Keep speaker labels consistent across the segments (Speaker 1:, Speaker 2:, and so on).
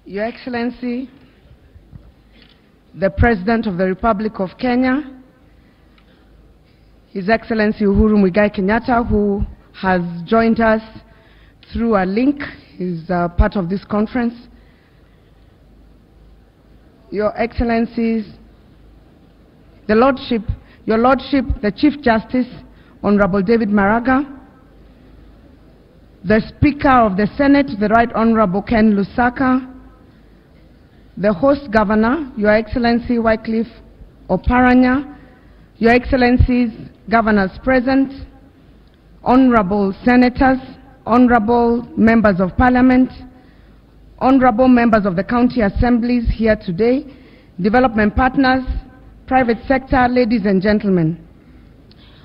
Speaker 1: Your Excellency, the President of the Republic of Kenya, His Excellency Uhuru Muigai Kenyatta, who has joined us through a link, is part of this conference. Your Excellencies, Your Lordship, the Chief Justice, Honorable David Maraga, the Speaker of the Senate, the Right Honorable Ken Lusaka, the Host Governor, Your Excellency Wycliffe Oparanya, Your Excellencies, Governors present, Honorable Senators, Honorable Members of Parliament, Honorable Members of the County Assemblies here today, development partners, private sector, ladies and gentlemen.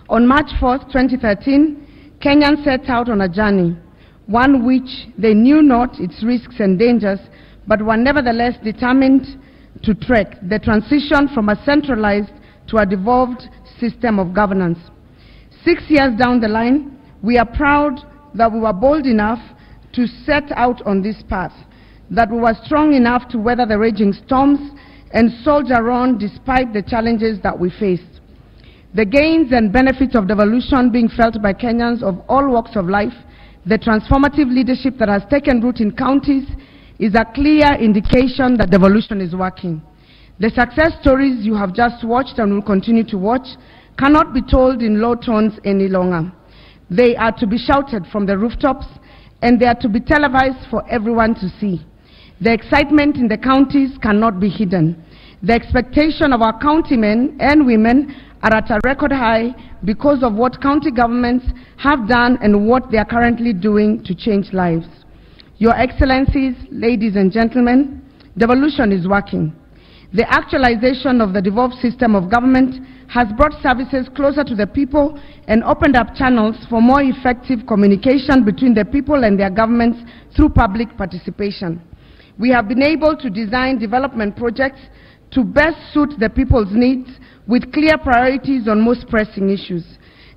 Speaker 1: On March 4th, 2013, Kenyans set out on a journey, one which they knew not its risks and dangers, but were nevertheless determined to trek the transition from a centralized to a devolved system of governance. 6 years down the line, we are proud that we were bold enough to set out on this path, that we were strong enough to weather the raging storms and soldier on despite the challenges that we faced. The gains and benefits of devolution being felt by Kenyans of all walks of life, the transformative leadership that has taken root in counties is a clear indication that devolution is working. The success stories you have just watched and will continue to watch cannot be told in low tones any longer. They are to be shouted from the rooftops, and they are to be televised for everyone to see. The excitement in the counties cannot be hidden. The expectation of our countymen and women are at a record high because of what county governments have done and what they are currently doing to change lives. Your Excellencies, ladies and gentlemen, devolution is working. The actualization of the devolved system of government has brought services closer to the people and opened up channels for more effective communication between the people and their governments through public participation. We have been able to design development projects to best suit the people's needs with clear priorities on most pressing issues.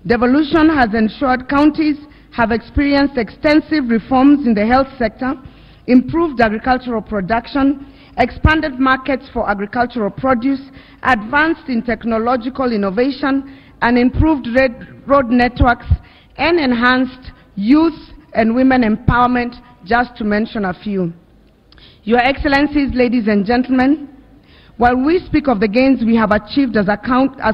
Speaker 1: Devolution has ensured counties have experienced extensive reforms in the health sector, improved agricultural production, expanded markets for agricultural produce, advanced in technological innovation, and improved road networks, and enhanced youth and women empowerment, just to mention a few. Your Excellencies, ladies and gentlemen, while we speak of the gains we have achieved as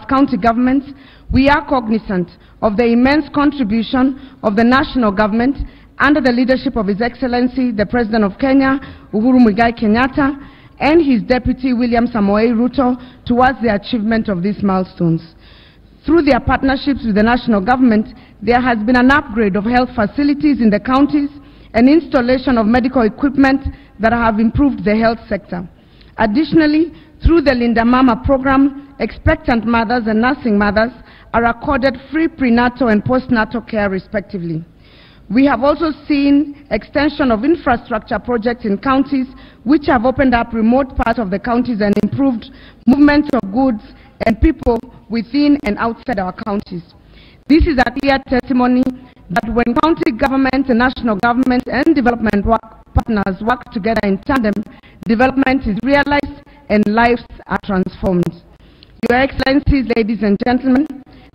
Speaker 1: county governments, we are cognizant of the immense contribution of the national government under the leadership of His Excellency, the President of Kenya, Uhuru Muigai Kenyatta, and his Deputy, William Samoei Ruto, towards the achievement of these milestones. Through their partnerships with the national government, there has been an upgrade of health facilities in the counties and installation of medical equipment that have improved the health sector. Additionally, through the Linda Mama program, expectant mothers and nursing mothers are accorded free prenatal and postnatal care respectively. We have also seen extension of infrastructure projects in counties which have opened up remote parts of the counties and improved movement of goods and people within and outside our counties. This is a clear testimony that when county governments and national governments and development partners work together in tandem, development is realized and lives are transformed. Your Excellencies, ladies and gentlemen,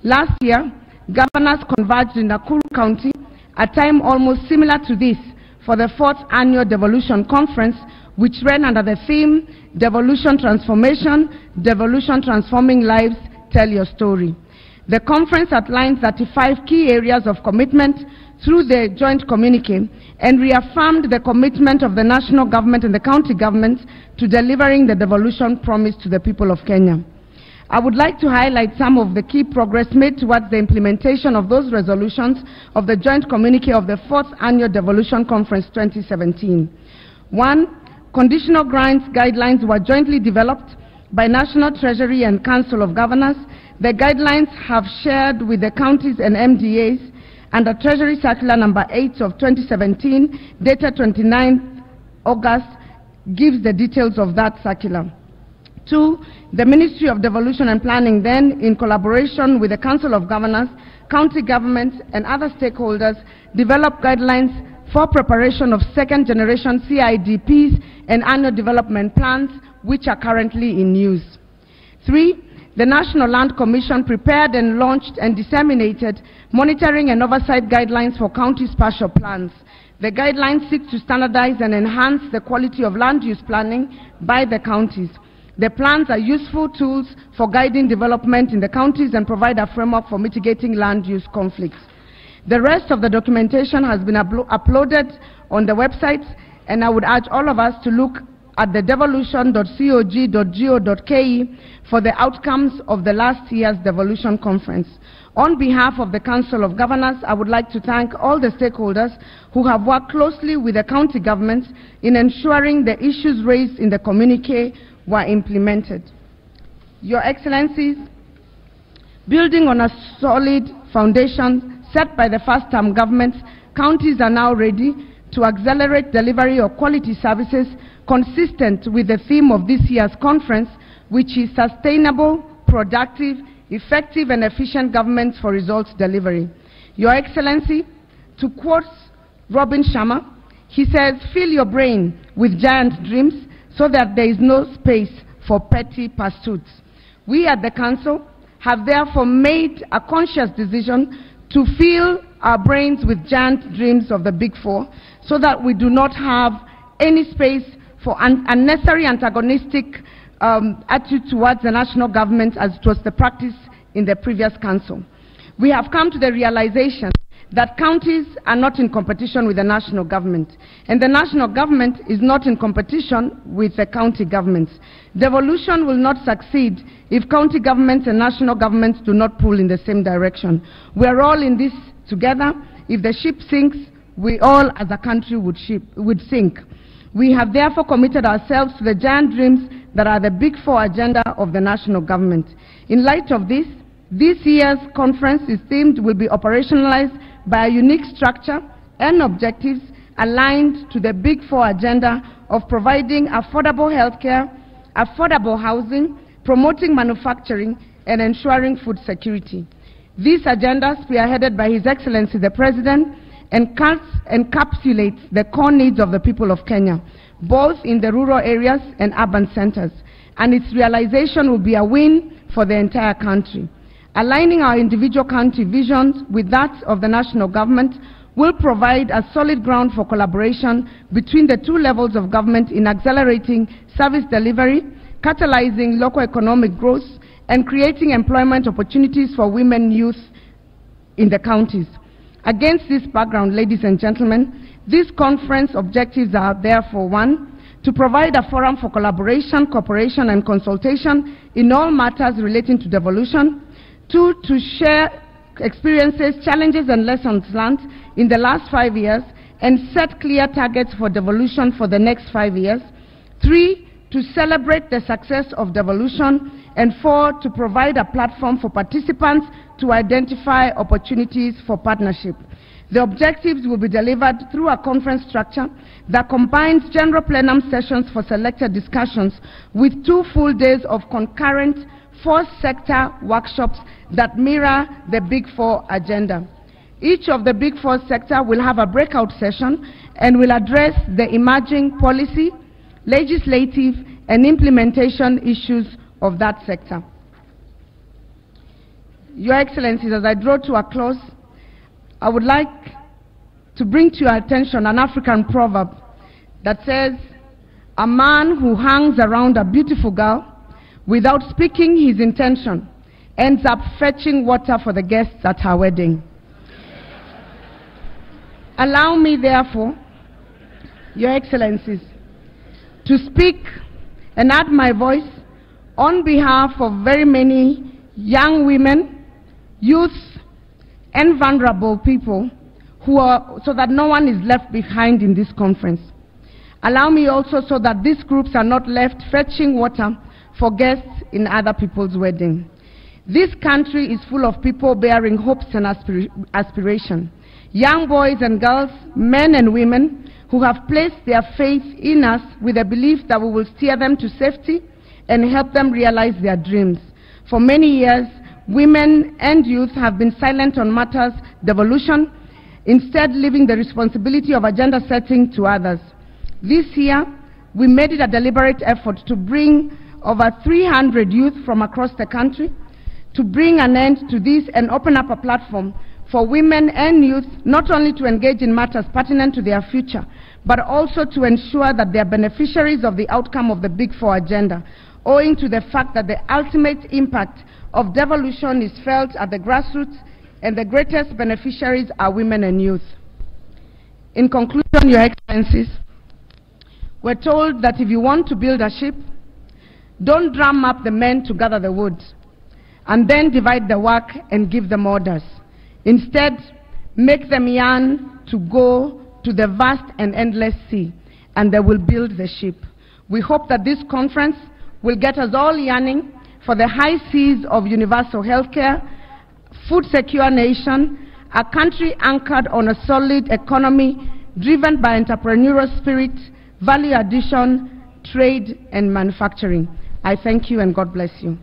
Speaker 1: last year, governors converged in Nakuru County, a time almost similar to this, for the 4th annual Devolution Conference, which ran under the theme, Devolution Transformation, Devolution Transforming Lives, Tell Your Story. The conference outlined 35 key areas of commitment through the joint communique and reaffirmed the commitment of the national government and the county governments to delivering the devolution promise to the people of Kenya. I would like to highlight some of the key progress made towards the implementation of those resolutions of the joint communique of the 4th Annual Devolution Conference 2017. 1. Conditional grants guidelines were jointly developed by National Treasury and Council of Governors. The guidelines have shared with the counties and MDAs, and the Treasury Circular number 8 of 2017, dated 29 August, gives the details of that circular. 2. The Ministry of Devolution and Planning then, in collaboration with the Council of Governors, county governments, and other stakeholders, developed guidelines for preparation of second-generation CIDPs and annual development plans, which are currently in use. 3, the National Land Commission prepared and launched and disseminated monitoring and oversight guidelines for county spatial plans. The guidelines seek to standardize and enhance the quality of land use planning by the counties. The plans are useful tools for guiding development in the counties and provide a framework for mitigating land use conflicts. The rest of the documentation has been uploaded on the website, and I would urge all of us to look at the devolution.cog.go.ke for the outcomes of the last year's Devolution conference. On behalf of the Council of Governors, I would like to thank all the stakeholders who have worked closely with the county governments in ensuring the issues raised in the communique were implemented. Your Excellencies, building on a solid foundation set by the first-term governments, counties are now ready to accelerate delivery of quality services consistent with the theme of this year's conference, which is sustainable, productive, effective and efficient governments for results delivery. Your Excellency, to quote Robin Sharma, he says, "Fill your brain with giant dreams so that there is no space for petty pursuits." We at the Council have therefore made a conscious decision to fill our brains with giant dreams of the Big Four so that we do not have any space for unnecessary antagonistic attitude towards the national government, as it was the practice in the previous council. We have come to the realization that counties are not in competition with the national government, and the national government is not in competition with the county governments. Devolution will not succeed if county governments and national governments do not pull in the same direction. We are all in this together. If the ship sinks, we all as a country would sink. We have therefore committed ourselves to the giant dreams that are the Big Four agenda of the national government. In light of this year's conference is themed will be operationalized by a unique structure and objectives aligned to the Big Four agenda of providing affordable healthcare, affordable housing, promoting manufacturing, and ensuring food security. This agenda, spearheaded by His Excellency the President, encapsulates the core needs of the people of Kenya, both in the rural areas and urban centers, and its realization will be a win for the entire country. Aligning our individual county visions with that of the national government will provide a solid ground for collaboration between the two levels of government in accelerating service delivery, catalyzing local economic growth, and creating employment opportunities for women and youth in the counties. Against this background, ladies and gentlemen, these conference objectives are therefore: 1, to provide a forum for collaboration, cooperation, and consultation in all matters relating to devolution; 2, to share experiences, challenges, and lessons learned in the last 5 years and set clear targets for devolution for the next 5 years; 3, to celebrate the success of devolution; and 4, to provide a platform for participants to identify opportunities for partnership. The objectives will be delivered through a conference structure that combines general plenum sessions for selected discussions with 2 full days of concurrent 4-sector workshops that mirror the Big Four agenda. Each of the Big Four sector will have a breakout session and will address the emerging policy, legislative, and implementation issues of that sector. Your Excellencies, as I draw to a close, I would like to bring to your attention an African proverb that says, "A man who hangs around a beautiful girl without speaking his intention ends up fetching water for the guests at her wedding." Allow me, therefore, Your Excellencies, to speak and add my voice on behalf of very many young women, youth, and vulnerable people so that no one is left behind in this conference. Allow me also so that these groups are not left fetching water for guests in other people's wedding. This country is full of people bearing hopes and aspiration. Young boys and girls, men and women who have placed their faith in us with a belief that we will steer them to safety and help them realize their dreams. For many years, women and youth have been silent on matters devolution, instead leaving the responsibility of agenda setting to others. This year, we made it a deliberate effort to bring over 300 youth from across the country to bring an end to this and open up a platform for women and youth not only to engage in matters pertinent to their future, but also to ensure that they are beneficiaries of the outcome of the Big Four agenda, owing to the fact that the ultimate impact of devolution is felt at the grassroots and the greatest beneficiaries are women and youth. In conclusion, Your Excellencies, we're told that if you want to build a ship, don't drum up the men to gather the wood and then divide the work and give them orders. Instead, make them yearn to go to the vast and endless sea, and they will build the ship. We hope that this conference will get us all yearning for the high seas of universal healthcare, food-secure nation, a country anchored on a solid economy driven by entrepreneurial spirit, value addition, trade, and manufacturing. I thank you and God bless you.